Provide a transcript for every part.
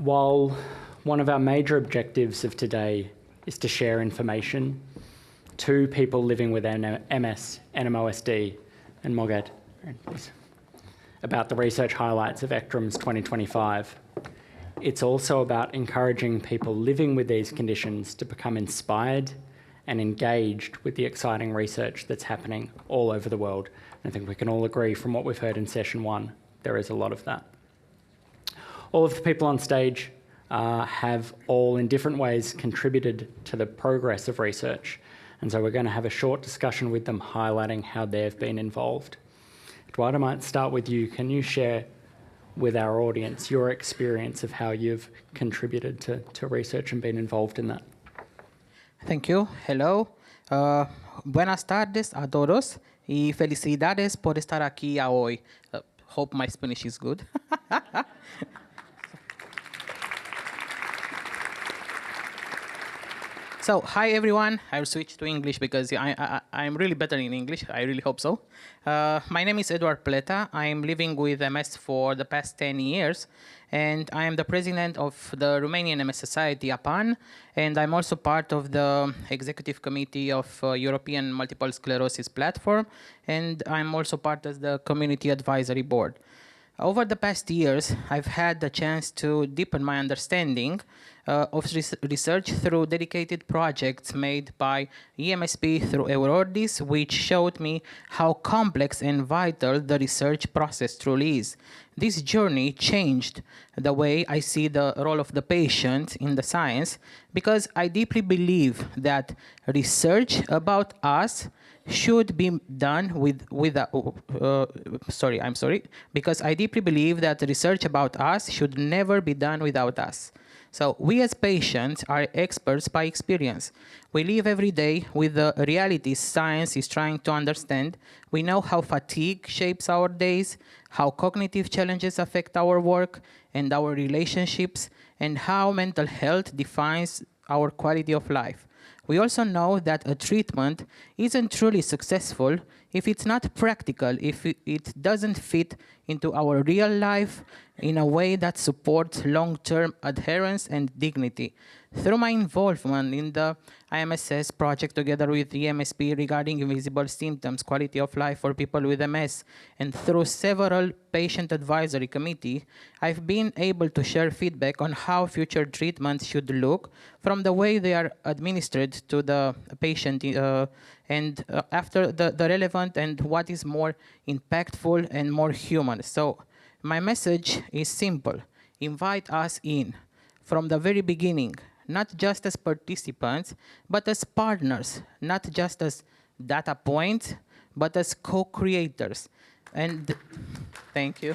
while one of our major objectives of today is to share information to people living with MS, NMOSD, and MOGAD about the research highlights of ECTRIMS 2025, it's also about encouraging people living with these conditions to become inspired and engaged with the exciting research that's happening all over the world. And I think we can all agree from what we've heard in session one, there is a lot of that. All of the people on stage have all in different ways contributed to the progress of research. And so we're going to have a short discussion with them highlighting how they've been involved. Dwight, I might start with you. Can you share with our audience your experience of how you've contributed to research and been involved in that? Thank you. Hello. Buenas tardes a todos y felicidades por estar aquí hoy. Hope my Spanish is good. So, hi everyone. I'll switch to English because I'm really better in English. I really hope so. My name is Edar. I'm living with MS for the past 10 years, and I am the president of the Romanian MS Society, APAN, and I'm also part of the executive committee of European Multiple Sclerosis Platform, and I'm also part of the community advisory board. Over the past years, I've had the chance to deepen my understanding of research through dedicated projects made by EMSP through Eurordis, which showed me how complex and vital the research process truly is. This journey changed the way I see the role of the patient in the science, because I deeply believe that research about us should be done because I deeply believe that research about us should never be done without us. So we as patients are experts by experience. We live every day with the realities science is trying to understand. We know how fatigue shapes our days, how cognitive challenges affect our work and our relationships, and how mental health defines our quality of life. We also know that a treatment isn't truly successful if it's not practical, if it doesn't fit into our real life in a way that supports long-term adherence and dignity. Through my involvement in the IMSS project together with EMSP regarding invisible symptoms, quality of life for people with MS, and through several patient advisory committees, I've been able to share feedback on how future treatments should look from the way they are administered to the patient and after the relevant and what is more impactful and more human. So my message is simple. Invite us in from the very beginning, not just as participants, but as partners, not just as data points, but as co-creators. And thank you.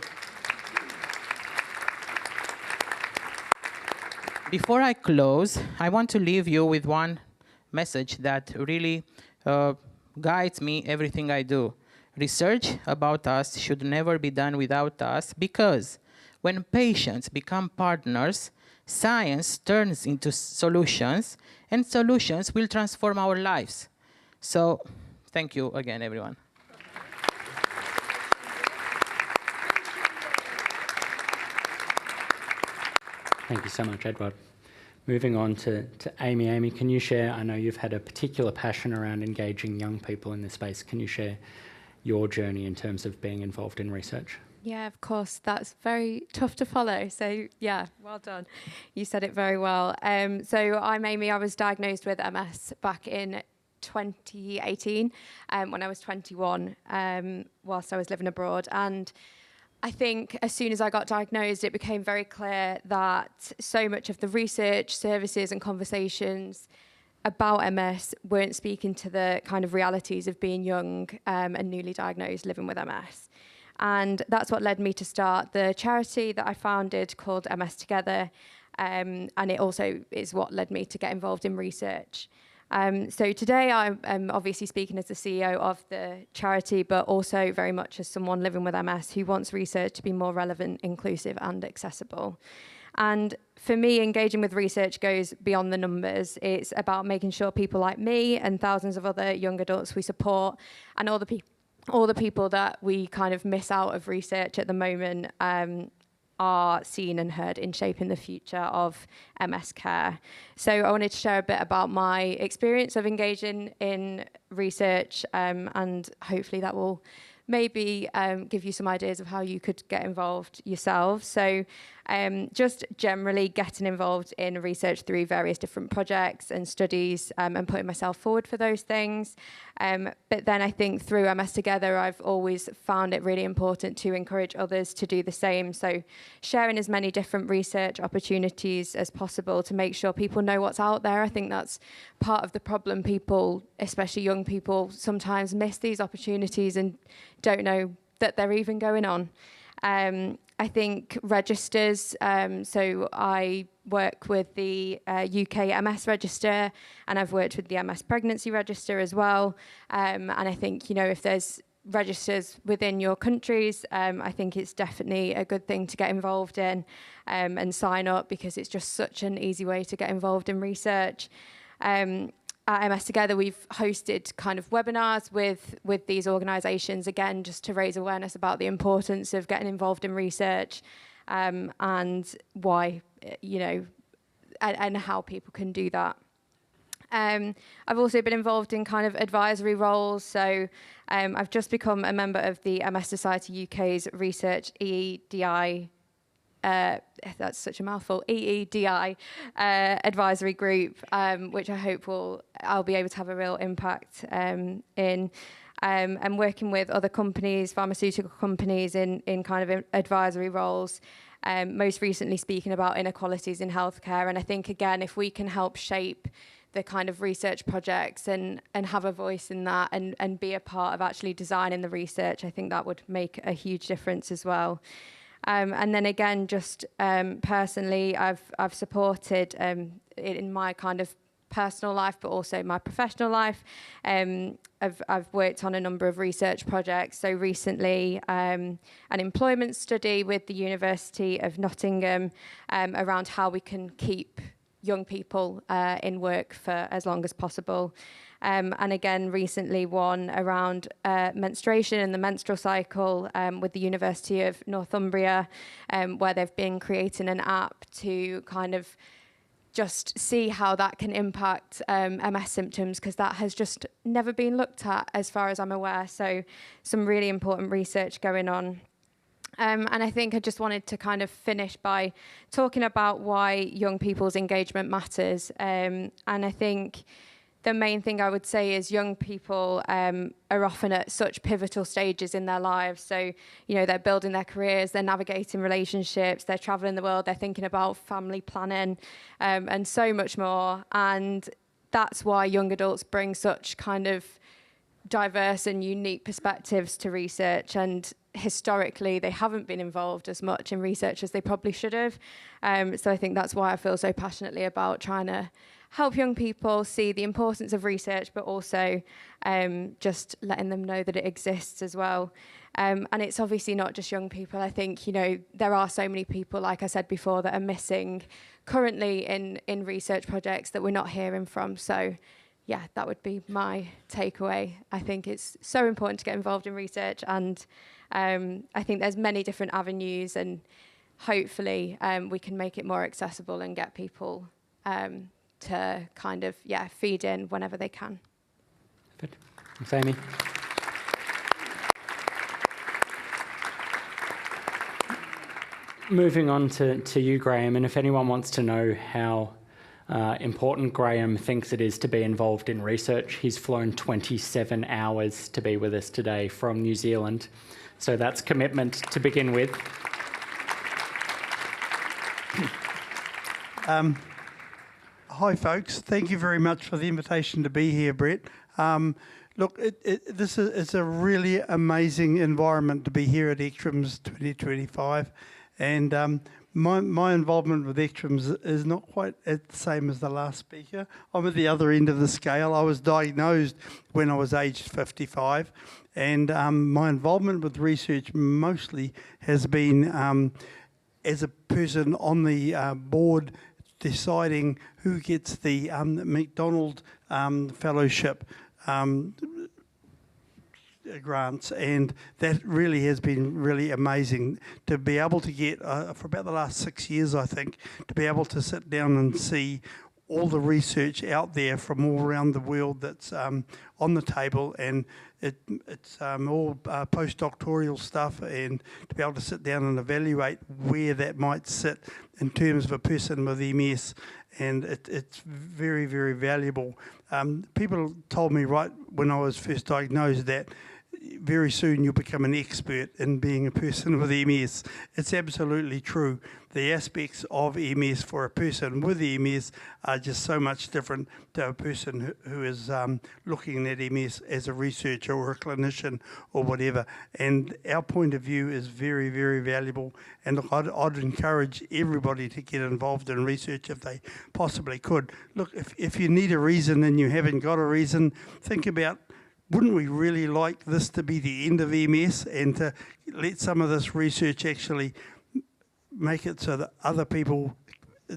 Before I close, I want to leave you with one message that really guides me everything I do. Research about us should never be done without us, because when patients become partners, science turns into solutions, and solutions will transform our lives. So, thank you again, everyone. Thank you so much, Edward. Moving on to Amy. Amy, can you share, I know you've had a particular passion around engaging young people in this space. Can you share your journey in terms of being involved in research? Yeah, of course. That's very tough to follow. So yeah, well done. You said it very well. So I'm Amy. I was diagnosed with MS back in 2018 when I was 21 whilst I was living abroad. And I think as soon as I got diagnosed, it became very clear that so much of the research, services and conversations about MS weren't speaking to the kind of realities of being young and newly diagnosed living with MS. And that's what led me to start the charity that I founded called MS Together. And it also is what led me to get involved in research. So today I'm obviously speaking as the CEO of the charity, but also very much as someone living with MS who wants research to be more relevant, inclusive and accessible. And for me, engaging with research goes beyond the numbers. It's about making sure people like me and thousands of other young adults we support, and all the people that we kind of miss out of research at the moment, are seen and heard in shaping the future of MS care. So I wanted to share a bit about my experience of engaging in research, and hopefully that will maybe give you some ideas of how you could get involved yourselves. So just generally getting involved in research through various different projects and studies, and putting myself forward for those things. But then I think through MS Together, I've always found it really important to encourage others to do the same. So sharing as many different research opportunities as possible to make sure people know what's out there. I think that's part of the problem. People, especially young people, sometimes miss these opportunities and don't know that they're even going on. I think registers, so I work with the UK MS Register, and I've worked with the MS Pregnancy Register as well. And I think, you know, if there's registers within your countries, I think it's definitely a good thing to get involved in, and sign up, because it's just such an easy way to get involved in research. At MS Together, we've hosted kind of webinars with these organisations, again, just to raise awareness about the importance of getting involved in research, and why, you know, and how people can do that. I've also been involved in kind of advisory roles. So I've just become a member of the MS Society UK's Research EEDI, that's such a mouthful, EEDI advisory group, which I hope I'll be able to have a real impact in. And working with other companies, pharmaceutical companies in kind of advisory roles, most recently speaking about inequalities in healthcare. And I think, again, if we can help shape the kind of research projects and have a voice in that, and be a part of actually designing the research, I think that would make a huge difference as well. And then again, just personally, I've supported in my kind of personal life, but also my professional life. I've worked on a number of research projects. So recently, an employment study with the University of Nottingham around how we can keep young people in work for as long as possible. And again, recently one around menstruation and the menstrual cycle with the University of Northumbria, where they've been creating an app to kind of just see how that can impact MS symptoms, because that has just never been looked at as far as I'm aware. So some really important research going on. And I think I just wanted to kind of finish by talking about why young people's engagement matters. And I think the main thing I would say is young people are often at such pivotal stages in their lives. So, you know, they're building their careers, they're navigating relationships, they're traveling the world, they're thinking about family planning, and so much more. And that's why young adults bring such kind of diverse and unique perspectives to research. And historically, they haven't been involved as much in research as they probably should have. So I think that's why I feel so passionately about trying to help young people see the importance of research, but also just letting them know that it exists as well. And it's obviously not just young people. I think, you know, there are so many people, like I said before, that are missing currently in research projects that we're not hearing from. So yeah, that would be my takeaway. I think it's so important to get involved in research, and I think there's many different avenues, and hopefully we can make it more accessible and get people to kind of, feed in whenever they can. Good. Thanks, Amy. Moving on to you, Graeme, and if anyone wants to know how important Graeme thinks it is to be involved in research, he's flown 27 hours to be with us today from New Zealand. So that's commitment to begin with. Hi, folks. Thank you very much for the invitation to be here, Brett. Look, this is a really amazing environment to be here at ECTRIMS 2025. And my involvement with ECTRIMS is not quite the same as the last speaker. I'm at the other end of the scale. I was diagnosed when I was aged 55. And my involvement with research mostly has been as a person on the board deciding who gets the McDonald Fellowship. grants, and that really has been really amazing to be able to get, for about the last 6 years, I think, to be able to sit down and see all the research out there from all around the world that's on the table, and it's all postdoctoral stuff, and to be able to sit down and evaluate where that might sit in terms of a person with MS, and it's very, very valuable. People told me right when I was first diagnosed that very soon you'll become an expert in being a person with MS. It's absolutely true. The aspects of MS for a person with MS are just so much different to a person who is looking at MS as a researcher or a clinician or whatever. And our point of view is very, very valuable. And look, I'd encourage everybody to get involved in research if they possibly could. Look, if you need a reason and you haven't got a reason, think about, wouldn't we really like this to be the end of MS and to let some of this research actually make it so that other people,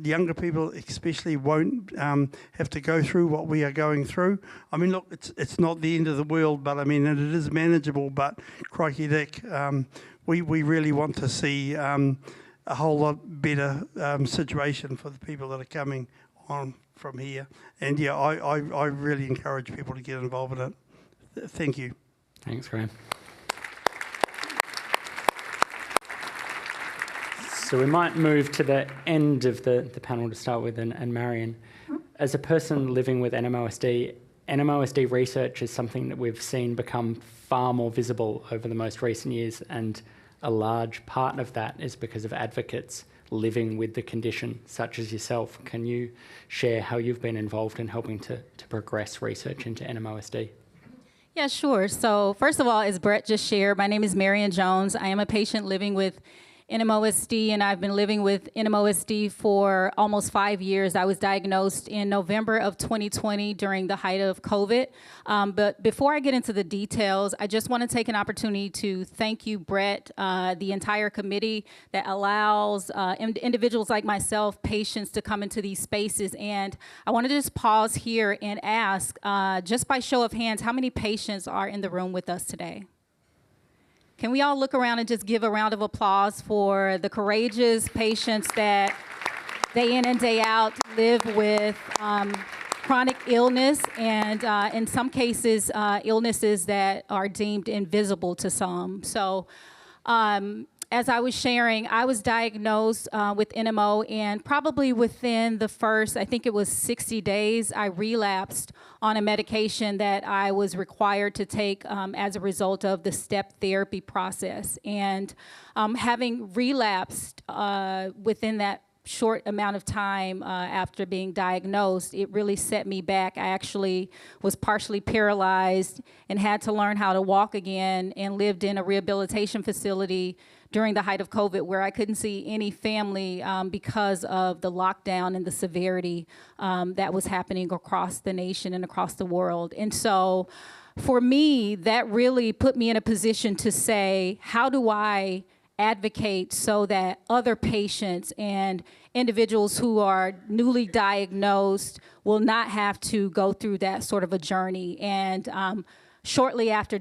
younger people especially, won't have to go through what we are going through? I mean, look, it's not the end of the world, but I mean, it is manageable, but crikey dick, we really want to see a whole lot better situation for the people that are coming on from here. And yeah, I really encourage people to get involved in it. Thank you. Thanks, Graeme. So we might move to the end of the panel to start with, and Marian. As a person living with NMOSD, NMOSD research is something that we've seen become far more visible over the most recent years, and a large part of that is because of advocates living with the condition, such as yourself. Can you share how you've been involved in helping to progress research into NMOSD? Yeah, sure. So first of all, as Brett just shared, my name is Marian Jones. I am a patient living with NMOSD, and I've been living with NMOSD for almost 5 years. I was diagnosed in November of 2020 during the height of COVID. But before I get into the details, I just want to take an opportunity to thank you, Brett, the entire committee that allows individuals like myself, patients, to come into these spaces. And I want to just pause here and ask, just by show of hands, how many patients are in the room with us today? Can we all look around and just give a round of applause for the courageous patients that day in and day out live with chronic illness, and in some cases, illnesses that are deemed invisible to some. So as I was sharing, I was diagnosed with NMO, and probably within the first, I think it was 60 days, I relapsed on a medication that I was required to take as a result of the step therapy process. And having relapsed within that short amount of time after being diagnosed, it really set me back. I actually was partially paralyzed and had to learn how to walk again, and lived in a rehabilitation facility during the height of COVID, where I couldn't see any family because of the lockdown and the severity that was happening across the nation and across the world. And so for me, that really put me in a position to say, how do I advocate so that other patients and individuals who are newly diagnosed will not have to go through that sort of a journey? And shortly after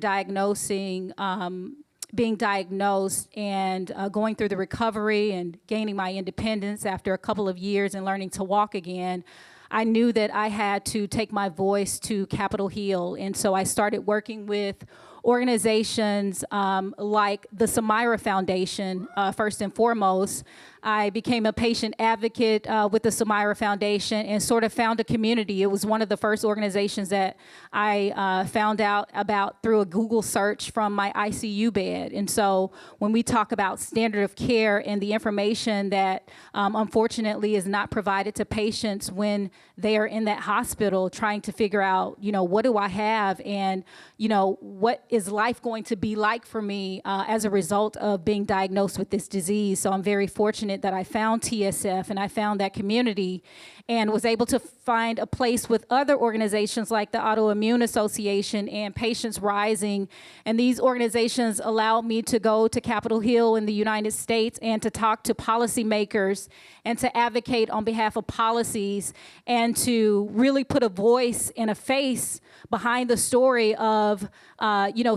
being diagnosed and going through the recovery and gaining my independence after a couple of years and learning to walk again, I knew that I had to take my voice to Capitol Hill. And so I started working with organizations like the Samira Foundation, first and foremost. I became a patient advocate with the Samira Foundation and sort of found a community. It was one of the first organizations that I found out about through a Google search from my ICU bed. And so when we talk about standard of care and the information that unfortunately is not provided to patients when they are in that hospital trying to figure out, what do I have, and, what is life going to be like for me as a result of being diagnosed with this disease. So I'm very fortunate that I found TSF and I found that community and was able to find a place with other organizations like the Autoimmune Association and Patients Rising. And these organizations allowed me to go to Capitol Hill in the United States and to talk to policymakers and to advocate on behalf of policies and to really put a voice and a face behind the story of,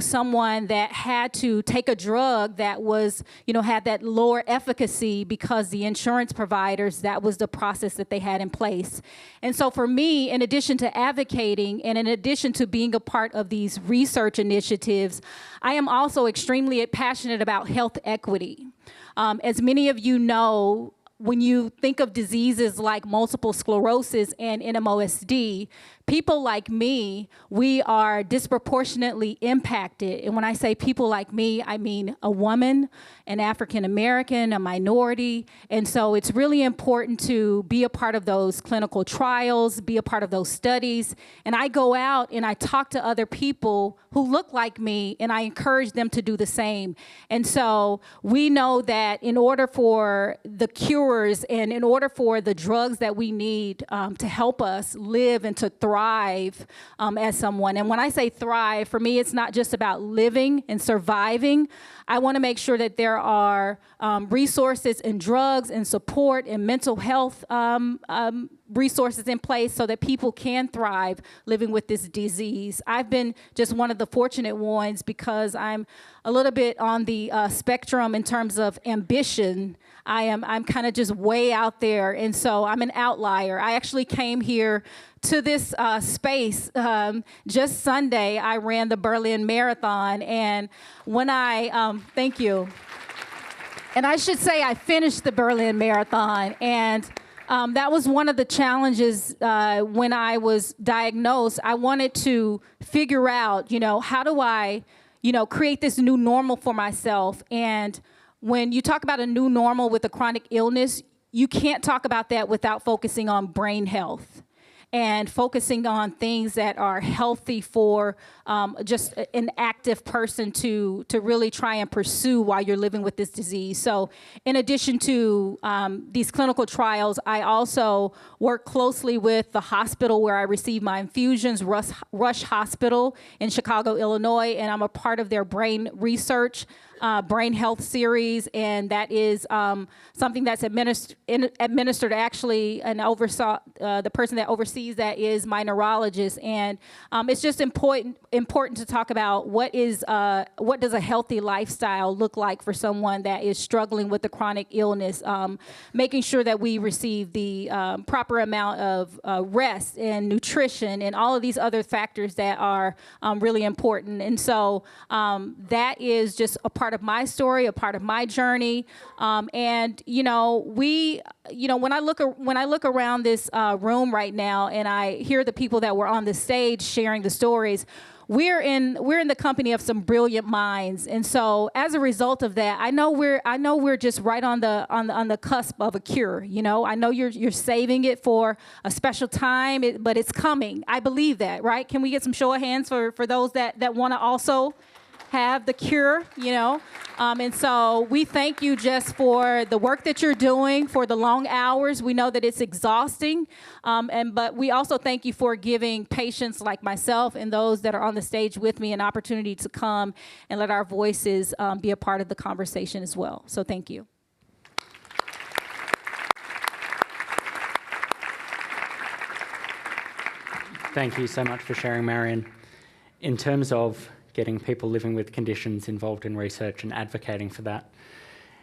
someone that had to take a drug that was, had that lower efficacy because the insurance providers, that was the process that they had in place. And so for me, in addition to advocating and in addition to being a part of these research initiatives, I am also extremely passionate about health equity. As many of you know, when you think of diseases like multiple sclerosis and NMOSD, people like me, we are disproportionately impacted. And when I say people like me, I mean a woman, an African American, a minority. And so it's really important to be a part of those clinical trials, be a part of those studies. And I go out and I talk to other people who look like me, and I encourage them to do the same. And so we know that in order for the cures and in order for the drugs that we need to help us live and to thrive as someone. And when I say thrive, for me, it's not just about living and surviving. I want to make sure that there are resources and drugs and support and mental health resources in place so that people can thrive living with this disease. I've been just one of the fortunate ones because I'm a little bit on the spectrum in terms of ambition. I'm kind of just way out there, and so I'm an outlier. I actually came here to this space just Sunday. I ran the Berlin Marathon, and when I, thank you. And I should say I finished the Berlin Marathon, and that was one of the challenges when I was diagnosed. I wanted to figure out, how do I, create this new normal for myself. And when you talk about a new normal with a chronic illness, you can't talk about that without focusing on brain health and focusing on things that are healthy for just an active person to really try and pursue while you're living with this disease. So in addition to these clinical trials, I also work closely with the hospital where I receive my infusions, Rush Hospital in Chicago, Illinois, and I'm a part of their brain research brain health series, and that is something that's administered actually, and oversaw the person that oversees that is my neurologist. And it's just important to talk about what does a healthy lifestyle look like for someone that is struggling with a chronic illness, making sure that we receive the proper amount of rest and nutrition and all of these other factors that are really important. And so that is just a part of my story, a part of my journey, and when I look around this room right now, and I hear the people that were on the stage sharing the stories, we're in the company of some brilliant minds, and so as a result of that, I know we're just right on the cusp of a cure. I know you're saving it for a special time, but it's coming. I believe that, right? Can we get some show of hands for those that want to also have the cure, and so we thank you just for the work that you're doing, for the long hours. We know that it's exhausting, but we also thank you for giving patients like myself and those that are on the stage with me an opportunity to come and let our voices be a part of the conversation as well. So thank you. Thank you so much for sharing, Marian. In terms of getting people living with conditions involved in research and advocating for that,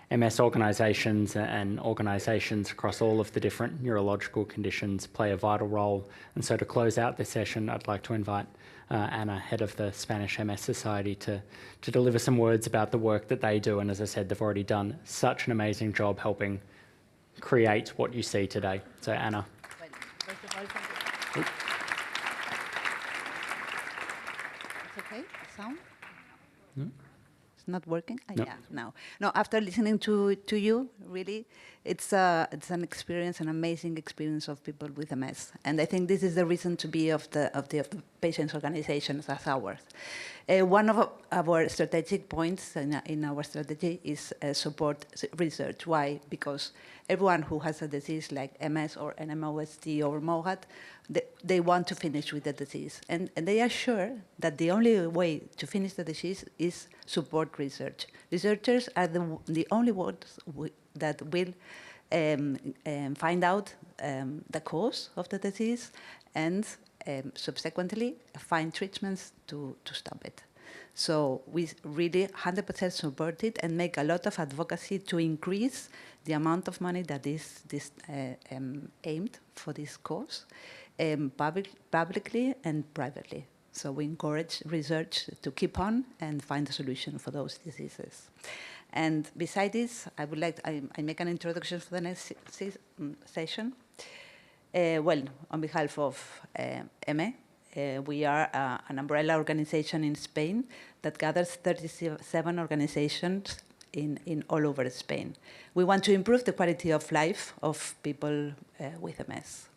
MS organisations and organisations across all of the different neurological conditions play a vital role. And so to close out this session, I'd like to invite Anna, head of the Spanish MS Society, to deliver some words about the work that they do. And as I said, they've already done such an amazing job helping create what you see today. So Anna. Well, first of all, thank you. It's okay, the sound? No? It's not working? No. Yeah, no. No, after listening to you, really, it's an experience, an amazing experience of people with MS. And I think this is the reason to be of the patients' organizations as ours. One of our strategic points in our strategy is support research. Why? Because everyone who has a disease like MS or NMOSD or MOGAD, they want to finish with the disease. And they are sure that the only way to finish the disease is support research. Researchers are the only ones that will find out the cause of the disease and subsequently find treatments to stop it. So we really 100% support it and make a lot of advocacy to increase the amount of money that is aimed for this cause, publicly and privately. So we encourage research to keep on and find a solution for those diseases. And besides this, I would like I make an introduction for the next session. Well, on behalf of ME, we are an umbrella organization in Spain that gathers 37 organizations in all over Spain. We want to improve the quality of life of people with MS.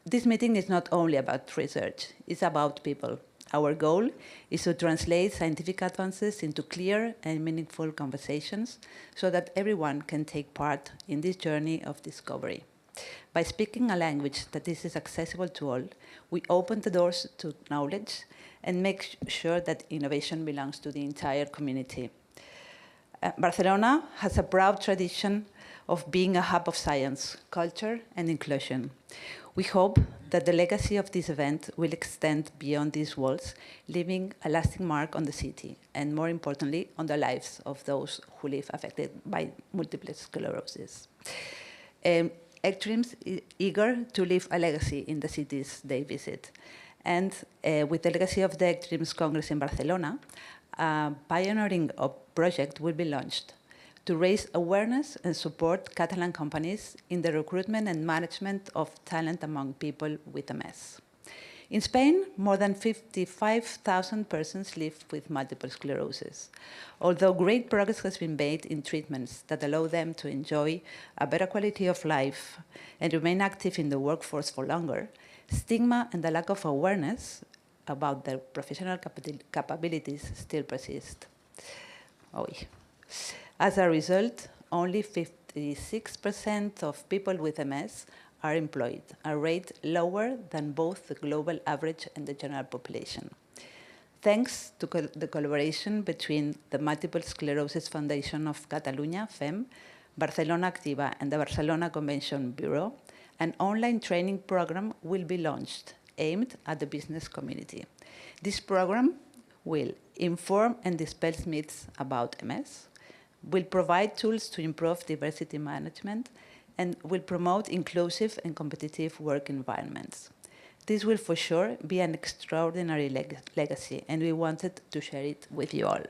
This meeting is not only about research, it's about people. Our goal is to translate scientific advances into clear and meaningful conversations so that everyone can take part in this journey of discovery. By speaking a language that is accessible to all, we open the doors to knowledge and make sure that innovation belongs to the entire community. Barcelona has a proud tradition of being a hub of science, culture, and inclusion. We hope that the legacy of this event will extend beyond these walls, leaving a lasting mark on the city, and more importantly, on the lives of those who live affected by multiple sclerosis. ECTRIMS is eager to leave a legacy in the cities they visit. And with the legacy of the ECTRIMS Congress in Barcelona, a pioneering project will be launched to raise awareness and support Catalan companies in the recruitment and management of talent among people with MS. In Spain, more than 55,000 persons live with multiple sclerosis. Although great progress has been made in treatments that allow them to enjoy a better quality of life and remain active in the workforce for longer, stigma and the lack of awareness about their professional capabilities still persist. As a result, only 56% of people with MS are employed, a rate lower than both the global average and the general population. Thanks to the collaboration between the Multiple Sclerosis Foundation of Catalunya, FEM, Barcelona Activa, and the Barcelona Convention Bureau, an online training program will be launched aimed at the business community. This program will inform and dispel myths about MS, will provide tools to improve diversity management, and will promote inclusive and competitive work environments. This will for sure be an extraordinary legacy, and we wanted to share it with you all.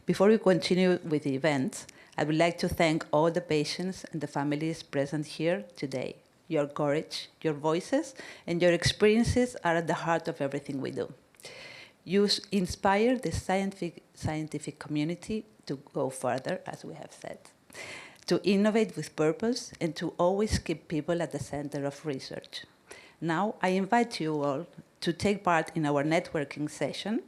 Before we continue with the event, I would like to thank all the patients and the families present here today. Your courage, your voices, and your experiences are at the heart of everything we do. You inspire the scientific community to go further, as we have said, to innovate with purpose, and to always keep people at the center of research. Now, I invite you all to take part in our networking session,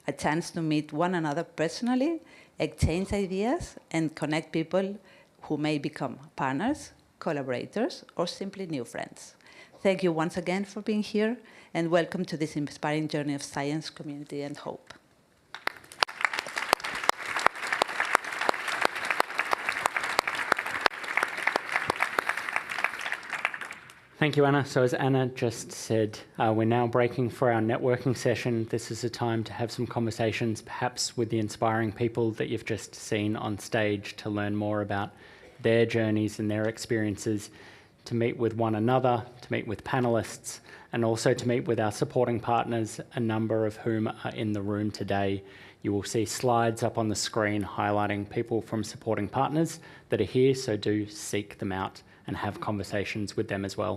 a chance to meet one another personally, exchange ideas, and connect people who may become partners, collaborators, or simply new friends. Thank you once again for being here, and welcome to this inspiring journey of science, community, and hope. Thank you, Anna. So as Anna just said, we're now breaking for our networking session. This is a time to have some conversations, perhaps with the inspiring people that you've just seen on stage, to learn more about their journeys and their experiences, to meet with one another, to meet with panellists, and also to meet with our supporting partners, a number of whom are in the room today. You will see slides up on the screen highlighting people from supporting partners that are here, so do seek them out and have conversations with them as well.